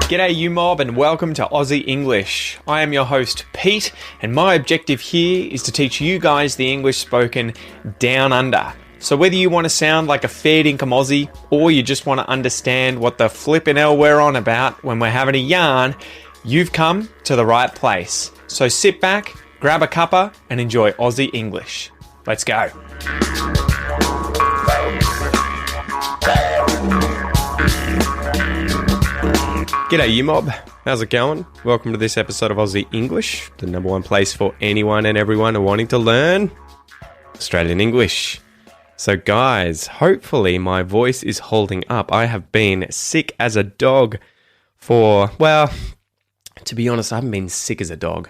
G'day you mob and welcome to Aussie English. I am your host Pete and my objective here is to teach you guys the English spoken down under. So whether you want to sound like a fair dinkum Aussie or you just want to understand what the flippin' hell we're on about when we're having a yarn, you've come to the right place. So sit back, grab a cuppa and enjoy Aussie English. Let's go. G'day you mob, how's it going? Welcome to this episode of Aussie English, the number one place for anyone and everyone who wanting to learn Australian English. So guys, hopefully my voice is holding up. I have been sick as a dog for, well, to be honest, I haven't been sick as a dog.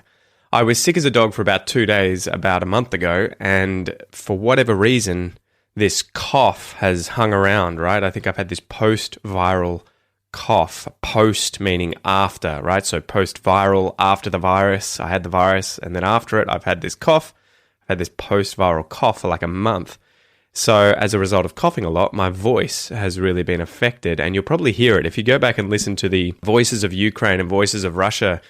I was sick as a dog for about 2 days about a month ago, and for whatever reason, this cough has hung around, right? I think I've had this post-viral cough, post meaning after, right? So post-viral, after the virus, I had the virus, and then after it, I've had this cough. I've had this post-viral cough for like a month. So as a result of coughing a lot, my voice has really been affected, and you'll probably hear it. If you go back and listen to the Voices of Ukraine and Voices of Russia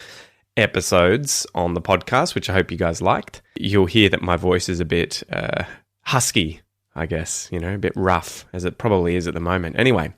episodes on the podcast, which I hope you guys liked, you'll hear that my voice is a bit husky, I guess, you know, a bit rough, as it probably is at the moment. Anyway,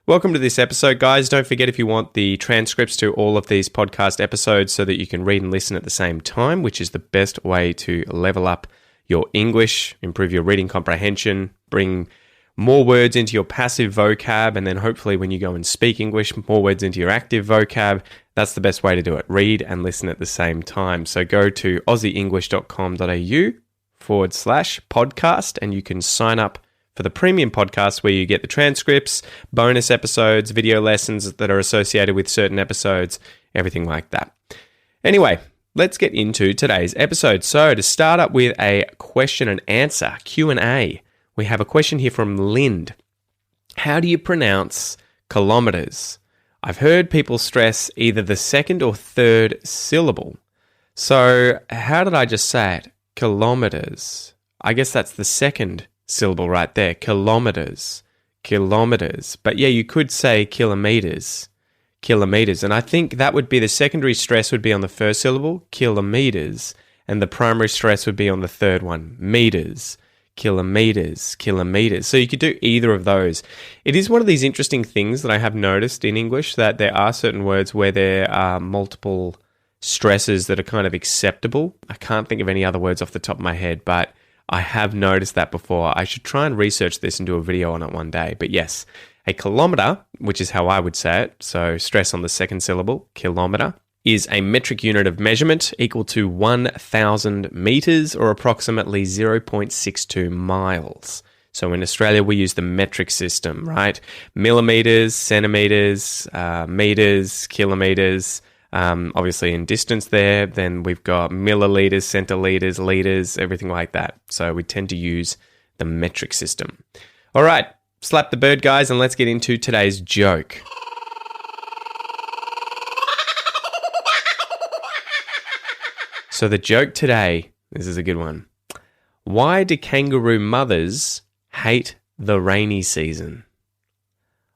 welcome to this episode, guys. Don't forget, if you want the transcripts to all of these podcast episodes so that you can read and listen at the same time, which is the best way to level up your English, improve your reading comprehension, bring more words into your passive vocab, and then hopefully when you go and speak English, more words into your active vocab. That's the best way to do it. Read and listen at the same time. So go to aussieenglish.com.au/podcast and you can sign up for the premium podcast where you get the transcripts, bonus episodes, video lessons that are associated with certain episodes, everything like that. Anyway, let's get into today's episode. So to start up with a question and answer, Q&A, we have a question here from Lind. How do you pronounce kilometers? I've heard people stress either the second or third syllable. So how did I just say it? Kilometers. I guess that's the second syllable right there. Kilometers. Kilometers. But yeah, you could say kilometers. Kilometers. And I think that would be the secondary stress would be on the first syllable, kilometers, and the primary stress would be on the third one, meters. Kilometers, kilometers. So you could do either of those. It is one of these interesting things that I have noticed in English, that there are certain words where there are multiple stresses that are kind of acceptable. I can't think of any other words off the top of my head, but I have noticed that before. I should try and research this and do a video on it one day. But yes, a kilometer, which is how I would say it, so stress on the second syllable, kilometer, is a metric unit of measurement equal to 1,000 meters or approximately 0.62 miles. So in Australia, we use the metric system, right? Millimeters, centimeters, meters, kilometers. Obviously in distance there, then we've got milliliters, centiliters, liters, everything like that. So we tend to use the metric system. All right, slap the bird, guys, and let's get into today's joke. So the joke today, this is a good one. Why do kangaroo mothers hate the rainy season?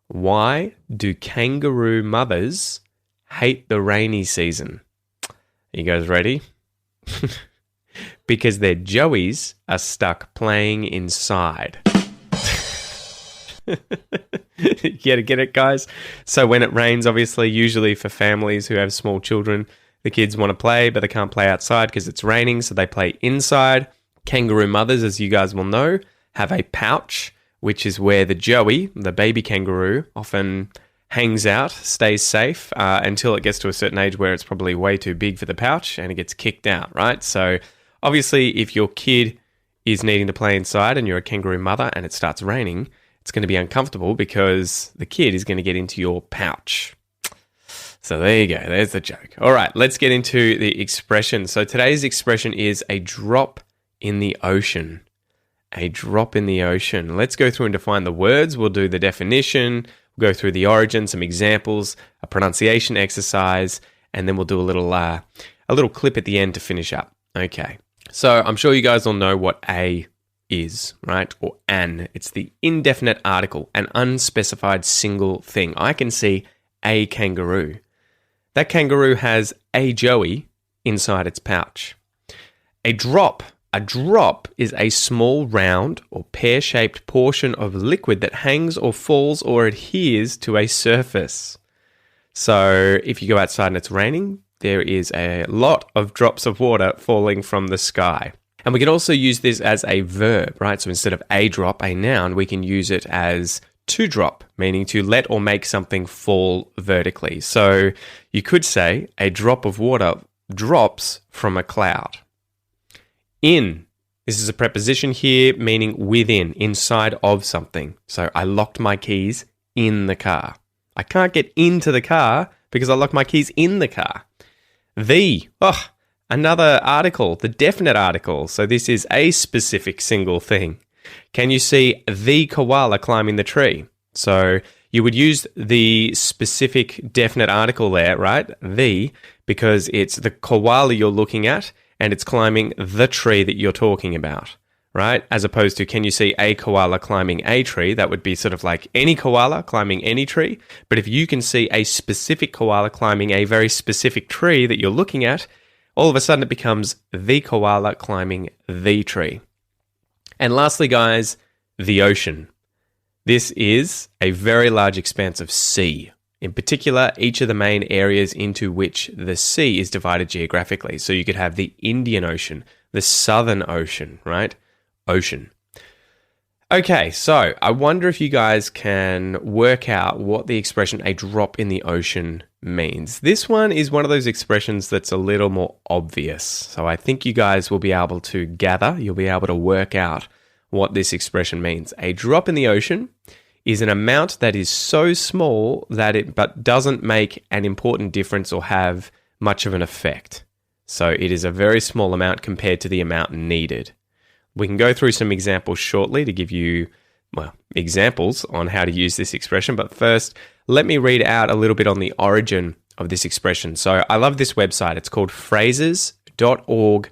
Why do kangaroo mothers hate the rainy season? You guys ready? Because their joeys are stuck playing inside. You get it, guys? So when it rains, obviously, usually for families who have small children, the kids want to play, but they can't play outside because it's raining, so they play inside. Kangaroo mothers, as you guys will know, have a pouch, which is where the joey, the baby kangaroo, often hangs out, stays safe until it gets to a certain age where it's probably way too big for the pouch and it gets kicked out, right? So obviously, if your kid is needing to play inside and you're a kangaroo mother and it starts raining, it's going to be uncomfortable because the kid is going to get into your pouch. So there you go. There's the joke. All right, let's get into the expression. So today's expression is a drop in the ocean. A drop in the ocean. Let's go through and define the words. We'll do the definition. We'll go through the origin, some examples, a pronunciation exercise, and then we'll do a little clip at the end to finish up. Okay. So I'm sure you guys all know what a is, right? Or an. It's the indefinite article, an unspecified single thing. I can see a kangaroo. That kangaroo has a joey inside its pouch. A drop is a small round or pear-shaped portion of liquid that hangs or falls or adheres to a surface. So if you go outside and it's raining, there is a lot of drops of water falling from the sky. And we can also use this as a verb, right? So instead of a drop, a noun, we can use it as to drop, meaning to let or make something fall vertically. So you could say a drop of water drops from a cloud. In. This is a preposition here meaning within, inside of something. So I locked my keys in the car. I can't get into the car because I locked my keys in the car. The. Another article, the definite article. So this is a specific single thing. Can you see the koala climbing the tree? So you would use the specific definite article there, right? The, because it's the koala you're looking at and it's climbing the tree that you're talking about, right? As opposed to, can you see a koala climbing a tree? That would be sort of like any koala climbing any tree. But if you can see a specific koala climbing a very specific tree that you're looking at, all of a sudden it becomes the koala climbing the tree. And lastly, guys, the ocean. This is a very large expanse of sea. In particular, each of the main areas into which the sea is divided geographically. So you could have the Indian Ocean, the Southern Ocean, right? Ocean. Okay, so I wonder if you guys can work out what the expression a drop in the ocean means. This one is one of those expressions that's a little more obvious. So I think you guys will be able to gather, you'll be able to work out what this expression means. A drop in the ocean is an amount that is so small that it but doesn't make an important difference or have much of an effect. So it is a very small amount compared to the amount needed. We can go through some examples shortly to give you, examples on how to use this expression. But first, let me read out a little bit on the origin of this expression. So I love this website. It's called phrases.org.uk.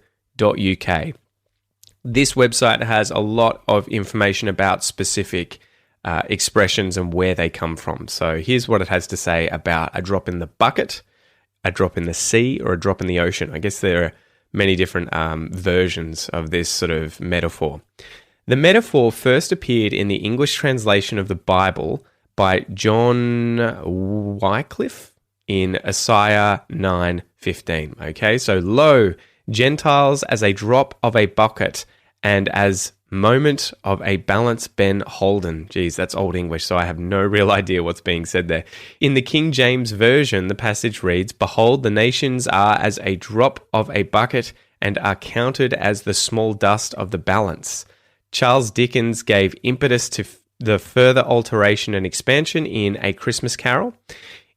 This website has a lot of information about specific expressions and where they come from. So here's what it has to say about a drop in the bucket, a drop in the sea, or a drop in the ocean. I guess there are many different versions of this sort of metaphor. The metaphor first appeared in the English translation of the Bible by John Wycliffe in Isaiah 9:15. Okay, so lo, Gentiles as a drop of a bucket and as moment of a balance ben holden. Geez, that's Old English, so I have no real idea what's being said there. In the King James Version, the passage reads, behold, the nations are as a drop of a bucket and are counted as the small dust of the balance. Charles Dickens gave impetus to the further alteration and expansion in A Christmas Carol.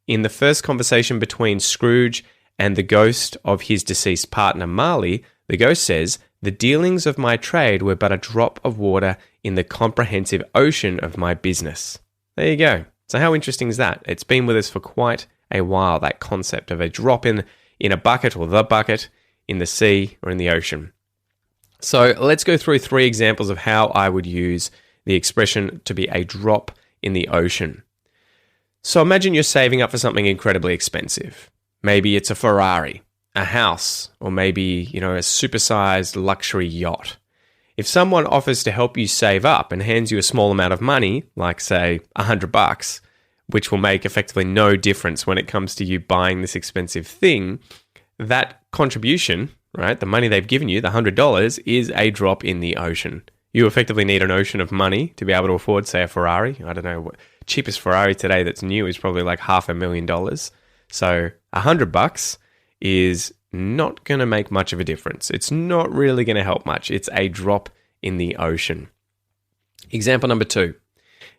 In the first conversation between Scrooge and the ghost of his deceased partner Marley, the ghost says, the dealings of my trade were but a drop of water in the comprehensive ocean of my business. There you go. So how interesting is that? It's been with us for quite a while, that concept of a drop in a bucket or the bucket in the sea or in the ocean. So let's go through 3 examples of how I would use the expression to be a drop in the ocean. So imagine you're saving up for something incredibly expensive. Maybe it's a Ferrari, a house, or maybe, a supersized luxury yacht. If someone offers to help you save up and hands you a small amount of money, like say $100, which will make effectively no difference when it comes to you buying this expensive thing, that contribution, right, the money they've given you, the $100, is a drop in the ocean. You effectively need an ocean of money to be able to afford, say, a Ferrari. I don't know, cheapest Ferrari today that's new is probably like $500,000. So $100 is not going to make much of a difference. It's not really going to help much. It's a drop in the ocean. Example number 2.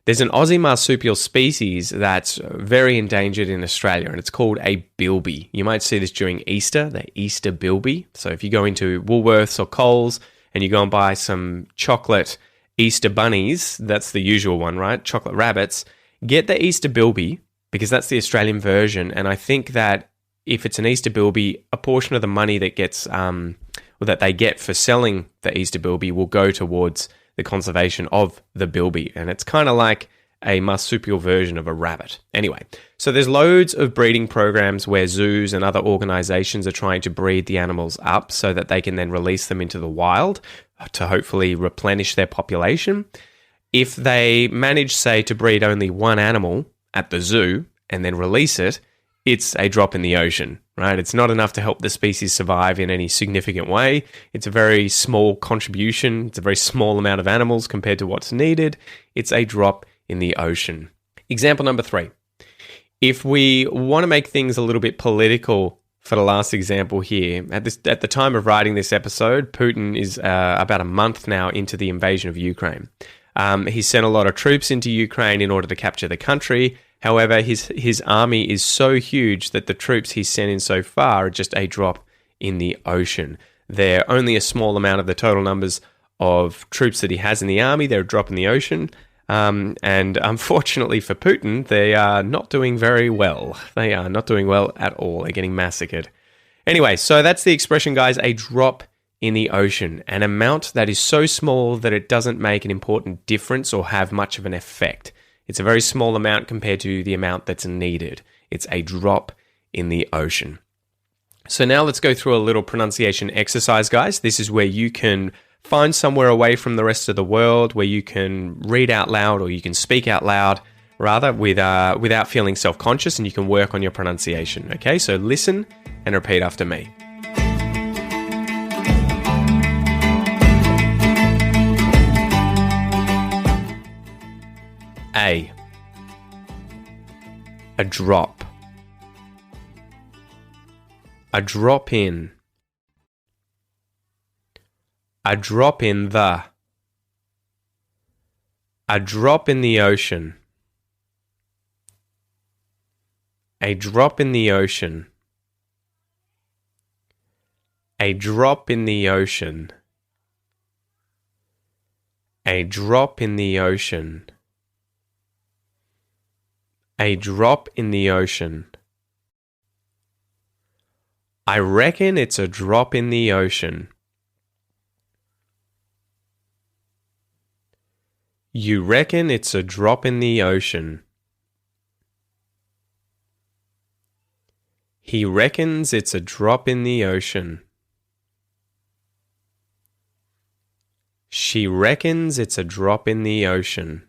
There's an Aussie marsupial species that's very endangered in Australia, and it's called a bilby. You might see this during Easter, the Easter bilby. So if you go into Woolworths or Coles and you go and buy some chocolate Easter bunnies, that's the usual one, right? Chocolate rabbits. Get the Easter bilby because that's the Australian version, and I think that if it's an Easter bilby, a portion of the money that gets, or that they get for selling the Easter bilby will go towards the conservation of the bilby. And it's kind of like a marsupial version of a rabbit. Anyway, so there's loads of breeding programs where zoos and other organizations are trying to breed the animals up so that they can then release them into the wild to hopefully replenish their population. If they manage, say, to breed only one animal at the zoo and then release it, it's a drop in the ocean, right? It's not enough to help the species survive in any significant way. It's a very small contribution. It's a very small amount of animals compared to what's needed. It's a drop in the ocean. Example number 3. If we want to make things a little bit political for the last example here, at the time of writing this episode, Putin is about a month now into the invasion of Ukraine. He sent a lot of troops into Ukraine in order to capture the country. However, his army is so huge that the troops he's sent in so far are just a drop in the ocean. They're only a small amount of the total numbers of troops that he has in the army. They're a drop in the ocean. And unfortunately for Putin, they are not doing very well. They are not doing well at all. They're getting massacred. Anyway, so that's the expression, guys, a drop in the ocean, an amount that is so small that it doesn't make an important difference or have much of an effect. It's a very small amount compared to the amount that's needed. It's a drop in the ocean. So now let's go through a little pronunciation exercise, guys. This is where you can find somewhere away from the rest of the world where you can read out loud, or you can speak out loud, rather, without feeling self-conscious, and you can work on your pronunciation. Okay, so listen and repeat after me. A drop. A drop in. A drop in the. A drop in the ocean. A drop in the ocean. A drop in the ocean. A drop in the ocean. A drop in the ocean. I reckon it's a drop in the ocean. You reckon it's a drop in the ocean. He reckons it's a drop in the ocean. She reckons it's a drop in the ocean.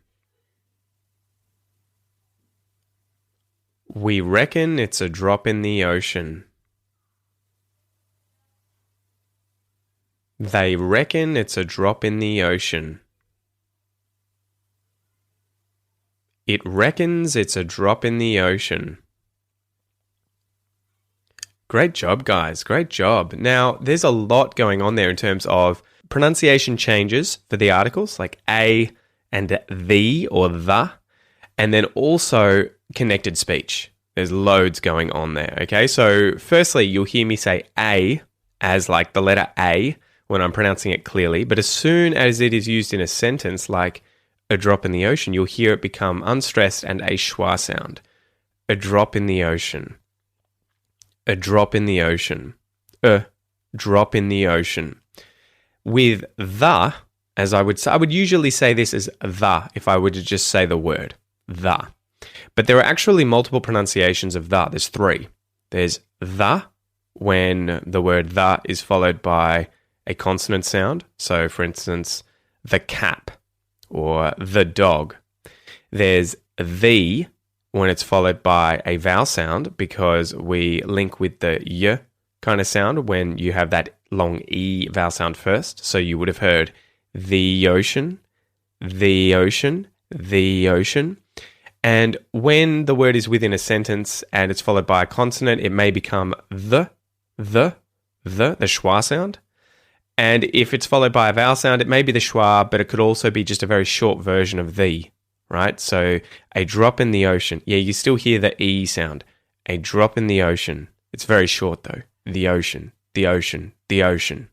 We reckon it's a drop in the ocean. They reckon it's a drop in the ocean. It reckons it's a drop in the ocean. Great job, guys. Great job. Now, there's a lot going on there in terms of pronunciation changes for the articles, like a and the or the, and then also connected speech. There's loads going on there, okay? So firstly, you'll hear me say a as like the letter A when I'm pronouncing it clearly, but as soon as it is used in a sentence like a drop in the ocean, you'll hear it become unstressed and a schwa sound. A drop in the ocean. A drop in the ocean. A drop in the ocean. With the, as I would usually say this as the if I were to just say the word, the. But there are actually multiple pronunciations of the. There's 3. There's the when the word the is followed by a consonant sound. So, for instance, the cap or the dog. There's the when it's followed by a vowel sound because we link with the y kind of sound when you have that long E vowel sound first. So you would have heard the ocean, the ocean, the ocean. And when the word is within a sentence and it's followed by a consonant, it may become the schwa sound. And if it's followed by a vowel sound, it may be the schwa, but it could also be just a very short version of the, right? So a drop in the ocean. Yeah, you still hear the E sound. A drop in the ocean. It's very short though. The ocean, the ocean, the ocean.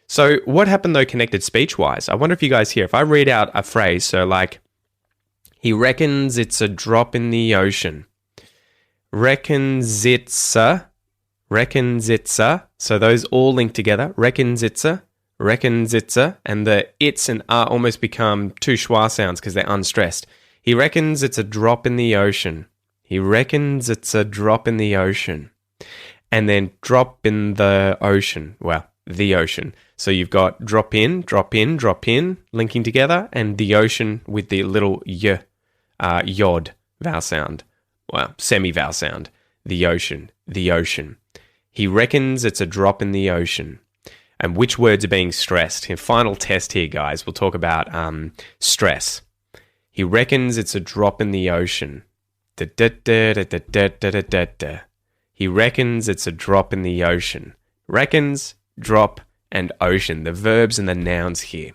So what happened though connected speech-wise? I wonder if you guys hear, if I read out a phrase, so like, he reckons it's a drop in the ocean. Reckons it's a. So those all link together. Reckons it's a. reckons it's a, and the it's and almost become two schwa sounds because they're unstressed. He reckons it's a drop in the ocean. He reckons it's a drop in the ocean. And then drop in the ocean. Well, the ocean. So you've got drop in, linking together, and the ocean with the little yod vowel sound. Well, semi-vowel sound. The ocean, the ocean. He reckons it's a drop in the ocean. And which words are being stressed? In final test here, guys, we'll talk about stress. He reckons it's a drop in the ocean. He reckons it's a drop in the ocean. Reckons, drop, and ocean, the verbs and the nouns here.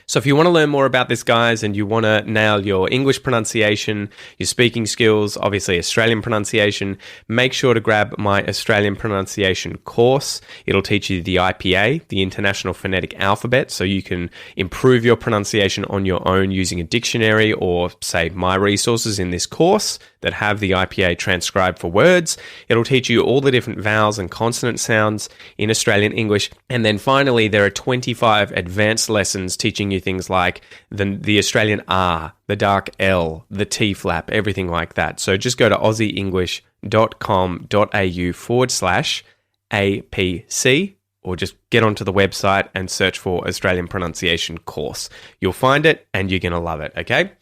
So if you want to learn more about this, guys, and you want to nail your English pronunciation, your speaking skills, obviously Australian pronunciation, make sure to grab my Australian pronunciation course. It'll teach you the IPA, the International Phonetic Alphabet, so you can improve your pronunciation on your own using a dictionary or, say, my resources in this course that have the IPA transcribed for words. It'll teach you all the different vowels and consonant sounds in Australian English. And then finally, there are 25 advanced lessons teaching you things like the Australian R, the dark L, the T flap, everything like that. So just go to aussieenglish.com.au/APC or just get onto the website and search for Australian Pronunciation Course. You'll find it and you're going to love it, okay?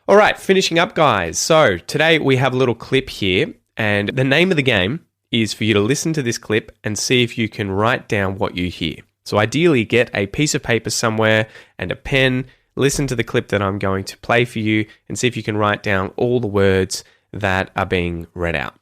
All right, finishing up, guys. So today we have a little clip here, and the name of the game is for you to listen to this clip and see if you can write down what you hear. So ideally, get a piece of paper somewhere and a pen, listen to the clip that I'm going to play for you, and see if you can write down all the words that are being read out.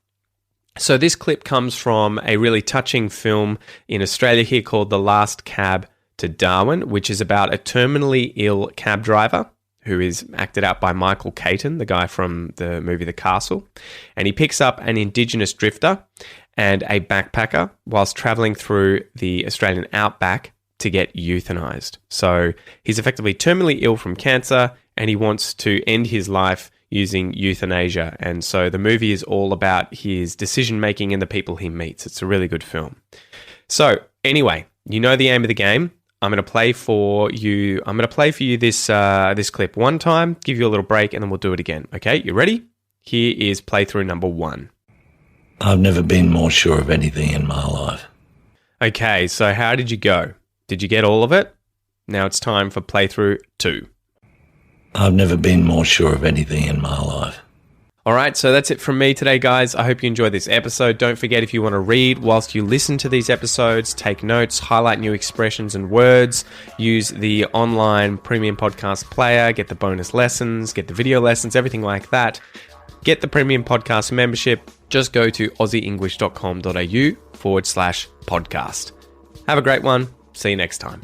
So this clip comes from a really touching film in Australia here called The Last Cab to Darwin, which is about a terminally ill cab driver who is acted out by Michael Caton, the guy from the movie The Castle. And he picks up an Indigenous drifter and a backpacker whilst travelling through the Australian outback to get euthanized. So he's effectively terminally ill from cancer and he wants to end his life using euthanasia. And so the movie is all about his decision-making and the people he meets. It's a really good film. So anyway, you know the aim of the game. I'm going to play for you this clip one time, give you a little break, and then we'll do it again. Okay, you ready? Here is playthrough number 1. I've never been more sure of anything in my life. Okay, so how did you go? Did you get all of it? Now it's time for playthrough 2. I've never been more sure of anything in my life. All right, so that's it from me today, guys. I hope you enjoyed this episode. Don't forget, if you want to read whilst you listen to these episodes, take notes, highlight new expressions and words, use the online premium podcast player, get the bonus lessons, get the video lessons, everything like that. Get the premium podcast membership. Just go to aussieenglish.com.au/podcast. Have a great one. See you next time.